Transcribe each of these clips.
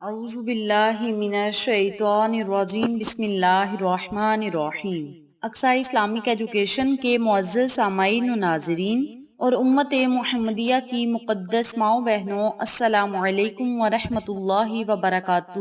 اعوذ باللہ من الشیطان الرجیم بسم اللہ الرحمن الرحیم۔ اقصی اسلامک ایجوکیشن کے معزز سامعین و ناظرین اور امت محمدیہ کی مقدس ماؤں بہنوں، السلام علیکم ورحمۃ اللہ وبرکاتہ۔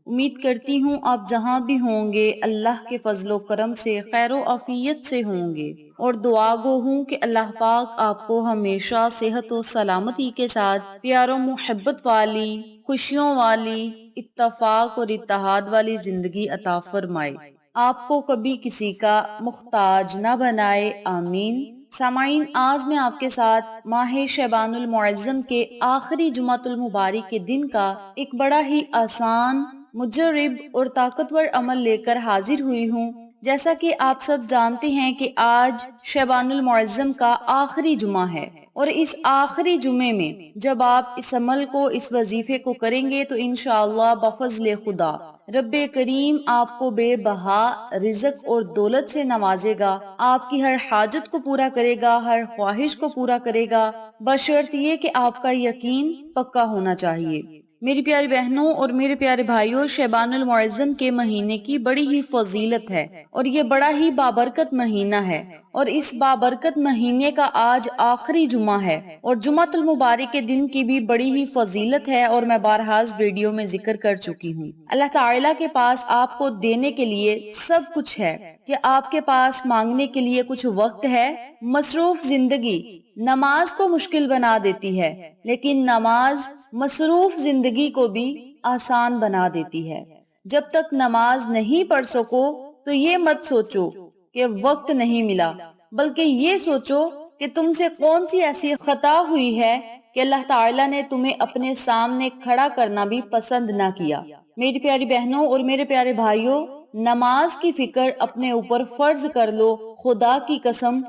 امید کرتی ہوں آپ جہاں بھی ہوں گے اللہ کے فضل و کرم سے خیر و عافیت سے ہوں گے، اور دعا گو ہوں کہ اللہ پاک آپ کو ہمیشہ صحت و سلامتی کے ساتھ پیار و محبت والی، خوشیوں والی، اتفاق اور اتحاد والی زندگی عطا فرمائے، آپ کو کبھی کسی کا محتاج نہ بنائے، آمین۔ سامعین، آج میں آپ کے ساتھ ماہ شعبان المعظم کے آخری جمعۃ المبارک کے دن کا ایک بڑا ہی آسان، مجرب اور طاقتور عمل لے کر حاضر ہوئی ہوں۔ جیسا کہ آپ سب جانتے ہیں کہ آج شعبان المعظم کا آخری جمعہ ہے، اور اس آخری جمعے میں جب آپ اس عمل کو، اس وظیفے کو کریں گے تو انشاءاللہ بفضل خدا رب کریم آپ کو بے بہا رزق اور دولت سے نوازے گا، آپ کی ہر حاجت کو پورا کرے گا، ہر خواہش کو پورا کرے گا، بشرط یہ کہ آپ کا یقین پکا ہونا چاہیے۔ میری پیاری بہنوں اور میرے پیارے بھائیوں، شعبان المعظم کے مہینے کی بڑی ہی فضیلت ہے، اور یہ بڑا ہی بابرکت مہینہ ہے، اور اس بابرکت مہینے کا آج آخری جمعہ ہے، اور جمعۃ المبارک کے دن کی بھی بڑی ہی فضیلت ہے، اور میں بارہا اس ویڈیو میں ذکر کر چکی ہوں۔ اللہ تعالیٰ کے پاس آپ کو دینے کے لیے سب کچھ ہے، کہ آپ کے پاس مانگنے کے لیے کچھ وقت ہے۔ مصروف زندگی نماز کو مشکل بنا دیتی ہے، لیکن نماز مصروف زندگی کو بھی آسان بنا دیتی ہے۔ جب تک نماز نہیں پڑھ سکو تو یہ مت سوچو کہ وقت نہیں ملا، بلکہ یہ سوچو کہ تم سے کون سی ایسی خطا ہوئی ہے کہ اللہ تعالیٰ نے تمہیں اپنے سامنے کھڑا کرنا بھی پسند نہ کیا۔ میری پیاری بہنوں اور میرے پیارے بھائیوں، نماز کی فکر اپنے اوپر فرض کر لو، خدا کی قسم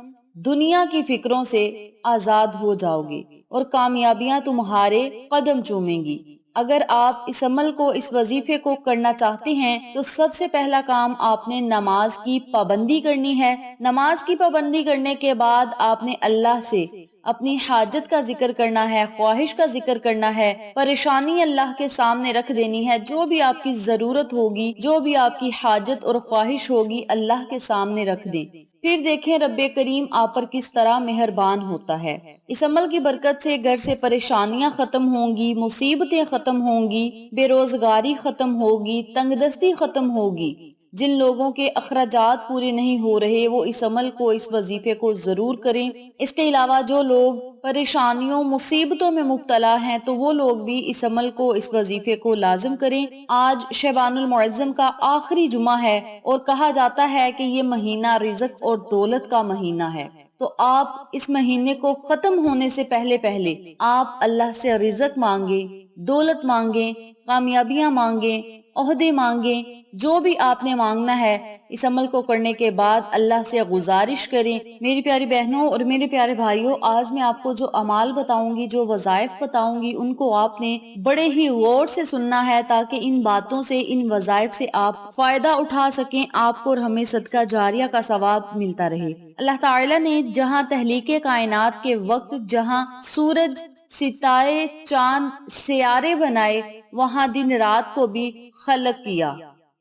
دنیا کی فکروں سے آزاد ہو جاؤ گے، اور کامیابیاں تمہارے قدم چومیں گی۔ اگر آپ اس عمل کو، اس وظیفے کو کرنا چاہتے ہیں تو سب سے پہلا کام آپ نے نماز کی پابندی کرنی ہے۔ نماز کی پابندی کرنے کے بعد آپ نے اللہ سے اپنی حاجت کا ذکر کرنا ہے، خواہش کا ذکر کرنا ہے، پریشانی اللہ کے سامنے رکھ دینی ہے، جو بھی آپ کی ضرورت ہوگی، جو بھی آپ کی حاجت اور خواہش ہوگی، اللہ کے سامنے رکھ دیں۔ پھر دیکھیں رب کریم آپ پر کس طرح مہربان ہوتا ہے۔ اس عمل کی برکت سے گھر سے پریشانیاں ختم ہوں گی، مصیبتیں ختم ہوں گی، بے روزگاری ختم ہوگی، تنگ دستی ختم ہوگی۔ جن لوگوں کے اخراجات پورے نہیں ہو رہے وہ اس عمل کو، اس وظیفے کو ضرور کریں۔ اس کے علاوہ جو لوگ پریشانیوں، مصیبتوں میں مبتلا ہیں تو وہ لوگ بھی اس عمل کو، اس وظیفے کو لازم کریں۔ آج شعبان المعظم کا آخری جمعہ ہے، اور کہا جاتا ہے کہ یہ مہینہ رزق اور دولت کا مہینہ ہے، تو آپ اس مہینے کو ختم ہونے سے پہلے پہلے آپ اللہ سے رزق مانگیں، دولت مانگیں، کامیابیاں مانگیں، عہدے مانگیں، جو بھی آپ نے مانگنا ہے۔ اس عمل کو کرنے کے بعد اللہ سے گزارش کریں۔ میری پیاری بہنوں اور میرے پیارے بھائیوں، آج میں آپ کو جو اعمال بتاؤں گی، جو وظائف بتاؤں گی، ان کو آپ نے بڑے ہی غور سے سننا ہے، تاکہ ان باتوں سے، ان وظائف سے آپ فائدہ اٹھا سکیں، آپ کو اور ہمیں صدقہ جاریہ کا ثواب ملتا رہے۔ اللہ تعالیٰ نے جہاں تخلیق کائنات کے وقت، جہاں سورج، ستارے، چاند، سیارے بنائے، وہاں دن رات کو بھی خلق کیا،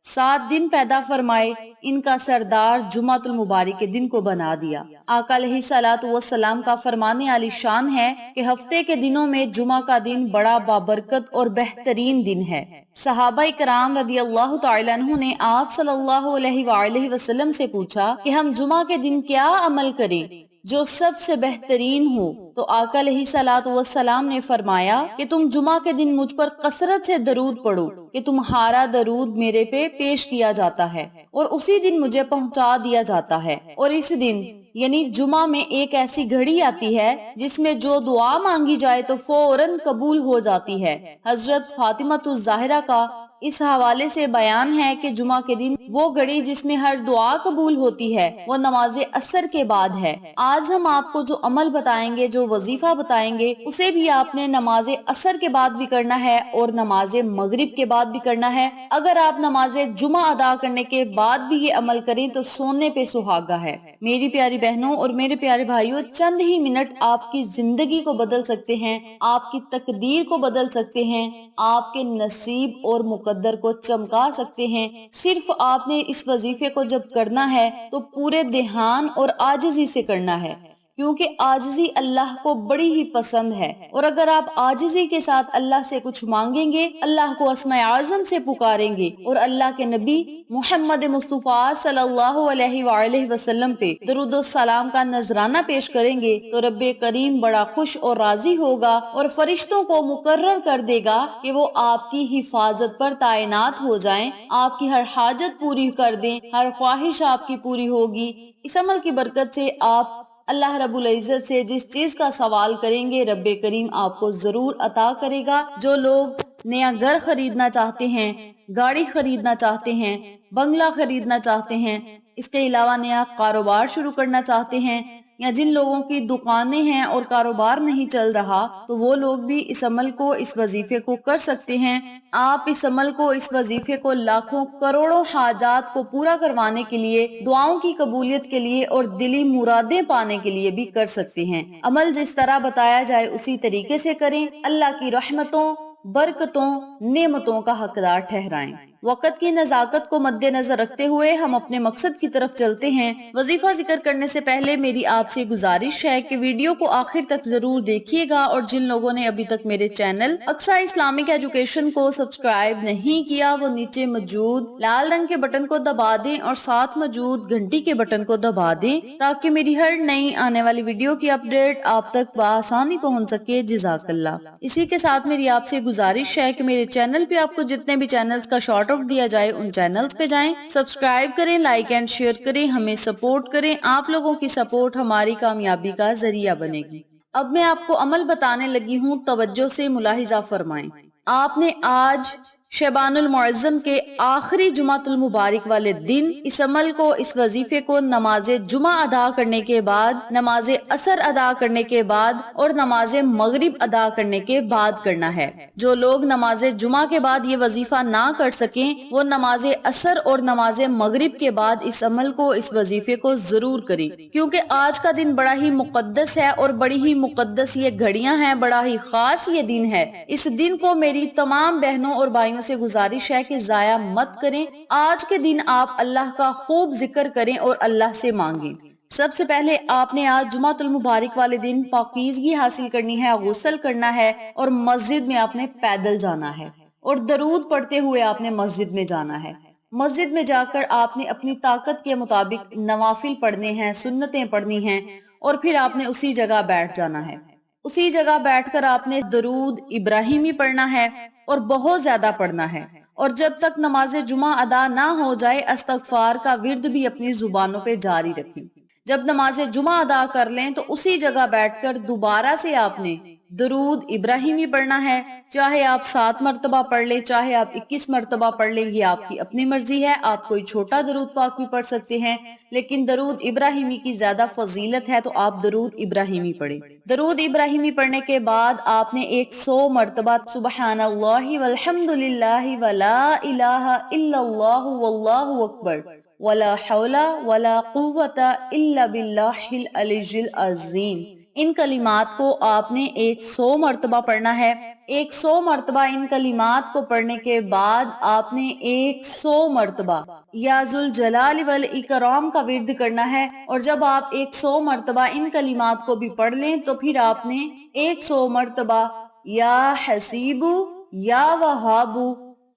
7 دن پیدا فرمائے، ان کا سردار جمعۃ المبارک کے دن کو بنا دیا۔ آقا علیہ الصلوۃ والسلام کا فرمان عالی شان ہے کہ ہفتے کے دنوں میں جمعہ کا دن بڑا بابرکت اور بہترین دن ہے۔ صحابہ کرام رضی اللہ تعالی عنہ نے آپ صلی اللہ علیہ وآلہ وسلم سے پوچھا کہ ہم جمعہ کے دن کیا عمل کریں جو سب سے بہترین ہو؟ تو آقا علیہ الصلوۃ والسلام نے فرمایا کہ تم جمعہ کے دن مجھ پر کثرت سے درود پڑھو، کہ تمہارا درود میرے پہ پیش کیا جاتا ہے اور اسی دن مجھے پہنچا دیا جاتا ہے، اور اس دن یعنی جمعہ میں ایک ایسی گھڑی آتی ہے جس میں جو دعا مانگی جائے تو فوراً قبول ہو جاتی ہے۔ حضرت فاطمہ الزہرا کا اس حوالے سے بیان ہے کہ جمعہ کے دن وہ گھڑی جس میں ہر دعا قبول ہوتی ہے وہ نماز عصر کے بعد ہے۔ آج ہم آپ کو جو عمل بتائیں گے، جو وظیفہ بتائیں گے، اسے بھی آپ نے نماز عصر کے بعد بھی کرنا ہے اور نماز مغرب کے بعد بھی کرنا ہے۔ اگر آپ نماز جمعہ ادا کرنے کے بعد بھی یہ عمل کریں تو سونے پہ سہاگا ہے۔ میری پیاری بہنوں اور میرے پیارے بھائیوں، چند ہی منٹ آپ کی زندگی کو بدل سکتے ہیں، آپ کی تقدیر کو بدل سکتے ہیں، آپ کے نصیب اور مقدر کو چمکا سکتے ہیں۔ صرف آپ نے اس وظیفے کو جب کرنا ہے تو پورے دھیان اور عاجزی سے کرنا ہے، کیونکہ عاجزی اللہ کو بڑی ہی پسند ہے۔ اور اگر آپ عاجزی کے ساتھ اللہ سے کچھ مانگیں گے، اللہ کو اسماء اعظم سے پکاریں گے اور اللہ کے نبی محمد مصطفیٰ صلی اللہ علیہ وآلہ وسلم پہ درود و سلام کا نذرانہ پیش کریں گے تو رب کریم بڑا خوش اور راضی ہوگا اور فرشتوں کو مقرر کر دے گا کہ وہ آپ کی حفاظت پر تعینات ہو جائیں، آپ کی ہر حاجت پوری کر دیں، ہر خواہش آپ کی پوری ہوگی۔ اس عمل کی برکت سے آپ اللہ رب العزت سے جس چیز کا سوال کریں گے رب کریم آپ کو ضرور عطا کرے گا۔ جو لوگ نیا گھر خریدنا چاہتے ہیں، گاڑی خریدنا چاہتے ہیں، بنگلہ خریدنا چاہتے ہیں، اس کے علاوہ نیا کاروبار شروع کرنا چاہتے ہیں، یا جن لوگوں کی دکانیں ہیں اور کاروبار نہیں چل رہا تو وہ لوگ بھی اس عمل کو، اس وظیفے کو کر سکتے ہیں۔ آپ اس عمل کو، اس وظیفے کو لاکھوں کروڑوں حاجات کو پورا کروانے کے لیے، دعاؤں کی قبولیت کے لیے اور دلی مرادیں پانے کے لیے بھی کر سکتے ہیں۔ عمل جس طرح بتایا جائے اسی طریقے سے کریں، اللہ کی رحمتوں، برکتوں، نعمتوں کا حقدار ٹھہرائیں۔ وقت کی نزاکت کو مد نظر رکھتے ہوئے ہم اپنے مقصد کی طرف چلتے ہیں۔ وظیفہ ذکر کرنے سے پہلے میری آپ سے گزارش ہے کہ ویڈیو کو آخر تک ضرور دیکھیے گا، اور جن لوگوں نے ابھی تک میرے چینل اقصی اسلامک ایجوکیشن کو سبسکرائب نہیں کیا وہ نیچے موجود لال رنگ کے بٹن کو دبا دیں اور ساتھ موجود گھنٹی کے بٹن کو دبا دیں تاکہ میری ہر نئی آنے والی ویڈیو کی اپڈیٹ آپ تک بآسانی پہنچ سکے۔ جزاک اللہ۔ اسی کے ساتھ میری آپ سے گزارش ہے کہ میرے چینل پہ آپ کو جتنے بھی چینلز کا شارٹ آؤٹ دیا جائے ان چینلز پہ جائیں، سبسکرائب کریں، لائک اینڈ شیئر کریں، ہمیں سپورٹ کریں۔ آپ لوگوں کی سپورٹ ہماری کامیابی کا ذریعہ بنے گی۔ اب میں آپ کو عمل بتانے لگی ہوں، توجہ سے ملاحظہ فرمائیں۔ آپ نے آج شعبان المعظم کے آخری جمعۃ المبارک والے دن اس عمل کو، اس وظیفے کو نماز جمعہ ادا کرنے کے بعد، نماز عصر ادا کرنے کے بعد اور نماز مغرب ادا کرنے کے بعد کرنا ہے۔ جو لوگ نماز جمعہ کے بعد یہ وظیفہ نہ کر سکیں وہ نماز عصر اور نماز مغرب کے بعد اس عمل کو، اس وظیفے کو ضرور کریں، کیونکہ آج کا دن بڑا ہی مقدس ہے اور بڑی ہی مقدس یہ گھڑیاں ہیں، بڑا ہی خاص یہ دن ہے۔ اس دن کو میری تمام بہنوں اور بھائیوں سے گزارش ہے کہ ضائع مت کریں۔ آج کے دن آپ اللہ کا خوب ذکر کریں اور اللہ سے مانگیں۔ سب سے پہلے آپ نے آج جمعۃ المبارک والے دن پاکیزگی حاصل کرنی ہے، غسل کرنا ہے اور مسجد میں آپ نے پیدل جانا ہے اور درود پڑھتے ہوئے آپ نے مسجد میں جانا ہے۔ مسجد میں جا کر آپ نے اپنی طاقت کے مطابق نوافل پڑھنے ہیں، سنتیں پڑھنی ہیں، اور پھر آپ نے اسی جگہ بیٹھ جانا ہے۔ اسی جگہ بیٹھ کر آپ نے درود ابراہیمی پڑھنا ہے اور بہت زیادہ پڑھنا ہے، اور جب تک نماز جمعہ ادا نہ ہو جائے استغفار کا ورد بھی اپنی زبانوں پہ جاری رکھیں۔ جب نماز جمعہ ادا کر لیں تو اسی جگہ بیٹھ کر دوبارہ سے آپ نے درود ابراہیمی پڑھنا ہے، چاہے آپ 7 مرتبہ پڑھ لیں، چاہے آپ 21 مرتبہ پڑھ لیں، یہ آپ کی اپنی مرضی ہے۔ آپ کوئی چھوٹا درود پاک بھی پڑھ سکتے ہیں، لیکن درود ابراہیمی کی زیادہ فضیلت ہے تو آپ درود ابراہیمی پڑھیں۔ درود ابراہیمی پڑھنے کے بعد آپ نے 100 مرتبہ سبحان اللہ والحمد للہ ولا الہ الا اللہ واللہ اکبر ولا حول ولا قوت الا باللہ العلی العظیم، ان کلمات کو آپ نے 100 مرتبہ پڑھنا ہے۔ 100 مرتبہ ان کلمات کو پڑھنے کے بعد آپ نے 100 مرتبہ یا ذوالجلال والاکرام کا ورد کرنا ہے، اور جب آپ 100 مرتبہ ان کلمات کو بھی پڑھ لیں تو پھر آپ نے 100 مرتبہ یا حسیبو یا وہابو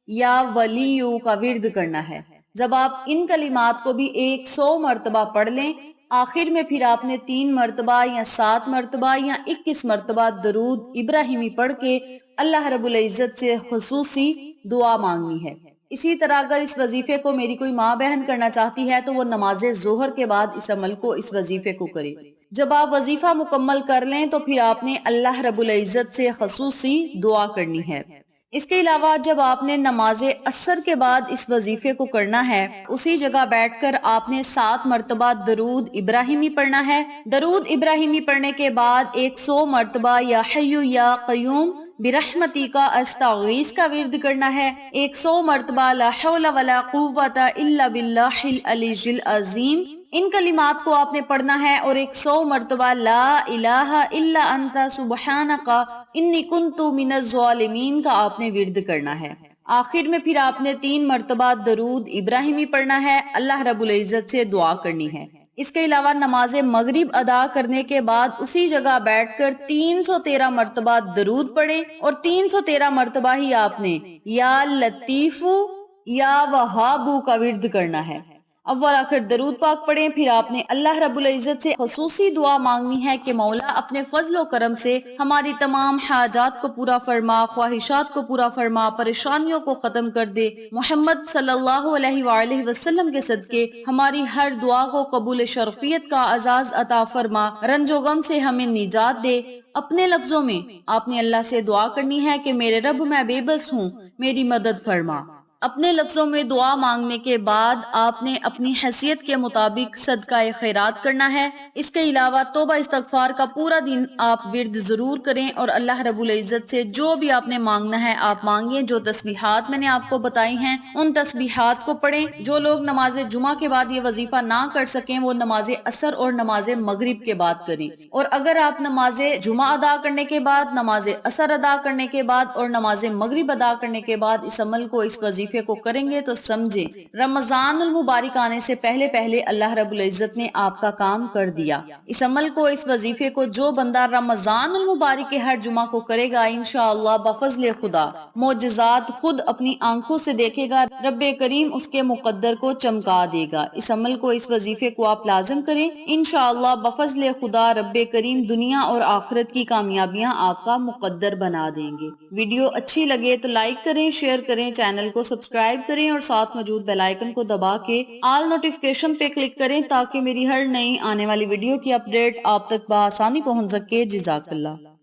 یا ولیو کا ورد کرنا ہے۔ جب آپ ان کلمات کو بھی 100 مرتبہ پڑھ لیں، آخر میں پھر آپ نے 3 مرتبہ یا 7 مرتبہ یا 21 مرتبہ درود ابراہیمی پڑھ کے اللہ رب العزت سے خصوصی دعا مانگنی ہے۔ اسی طرح اگر اس وظیفے کو میری کوئی ماں بہن کرنا چاہتی ہے تو وہ نماز ظہر کے بعد اس عمل کو، اس وظیفے کو کرے۔ جب آپ وظیفہ مکمل کر لیں تو پھر آپ نے اللہ رب العزت سے خصوصی دعا کرنی ہے۔ اس کے علاوہ جب آپ نے نماز عصر کے بعد اس وظیفے کو کرنا ہے، اسی جگہ بیٹھ کر آپ نے 7 مرتبہ درود ابراہیمی پڑھنا ہے۔ درود ابراہیمی پڑھنے کے بعد 100 مرتبہ یا حی یا قیوم برحمتی کا استغیث کا ورد کرنا ہے، 100 مرتبہ لا حول ولا قوت الا باللہ العلی العظیم، ان کلمات کو آپ نے پڑھنا ہے، اور 100 مرتبہ لا الہ الا انت سبحانک انی کنت من الظالمین کا آپ نے ورد کرنا ہے۔ آخر میں پھر آپ نے 3 مرتبہ درود ابراہیمی پڑھنا ہے، اللہ رب العزت سے دعا کرنی ہے۔ اس کے علاوہ نماز مغرب ادا کرنے کے بعد اسی جگہ بیٹھ کر 313 مرتبہ درود پڑھیں، اور 313 مرتبہ ہی آپ نے یا لطیفو یا وہابو کا ورد کرنا ہے۔ اول آخر درود پاک پڑھیں، پھر آپ نے اللہ رب العزت سے خصوصی دعا مانگنی ہے کہ مولا اپنے فضل و کرم سے ہماری تمام حاجات کو پورا فرما، خواہشات کو پورا فرما، پریشانیوں کو ختم کر دے، محمد صلی اللہ علیہ وآلہ وسلم کے صدقے ہماری ہر دعا کو قبول شرفیت کا اعزاز عطا فرما، رنج و غم سے ہمیں نجات دے۔ اپنے لفظوں میں آپ نے اللہ سے دعا کرنی ہے کہ میرے رب میں بے بس ہوں، میری مدد فرما۔ اپنے لفظوں میں دعا مانگنے کے بعد آپ نے اپنی حیثیت کے مطابق صدقہ خیرات کرنا ہے۔ اس کے علاوہ توبہ استغفار کا پورا دن آپ ورد ضرور کریں، اور اللہ رب العزت سے جو بھی آپ نے مانگنا ہے آپ مانگیں۔ جو تسبیحات میں نے آپ کو بتائی ہیں ان تسبیحات کو پڑھیں۔ جو لوگ نماز جمعہ کے بعد یہ وظیفہ نہ کر سکیں وہ نماز عصر اور نماز مغرب کے بعد کریں، اور اگر آپ نماز جمعہ ادا کرنے کے بعد، نماز عصر ادا کرنے کے بعد اور نماز مغرب ادا کرنے کے بعد اس عمل کو، اس وظیفے کو کریں گے تو سمجھیں رمضان المبارک آنے سے پہلے پہلے اللہ رب العزت نے آپ کا کام کر دیا۔ اس عمل کو، اس وظیفے کو جو بندہ رمضان المبارک کے ہر جمعہ کو کرے گا انشاءاللہ بفضل خدا معجزات خود اپنی آنکھوں سے دیکھے گا، رب کریم اس کے مقدر کو چمکا دے گا۔ اس عمل کو، اس وظیفے کو آپ لازم کریں، انشاءاللہ بفضل خدا رب کریم دنیا اور آخرت کی کامیابیاں آپ کا مقدر بنا دیں گے۔ ویڈیو اچھی لگے تو لائک کریں، شیئر کریں، چینل کو سبسکرائب کریں اور ساتھ موجود بیل آئیکن کو دبا کے آل نوٹیفیکیشن پہ کلک کریں تاکہ میری ہر نئی آنے والی ویڈیو کی اپ ڈیٹ آپ تک بآسانی پہنچ سکے۔ جزاک اللہ۔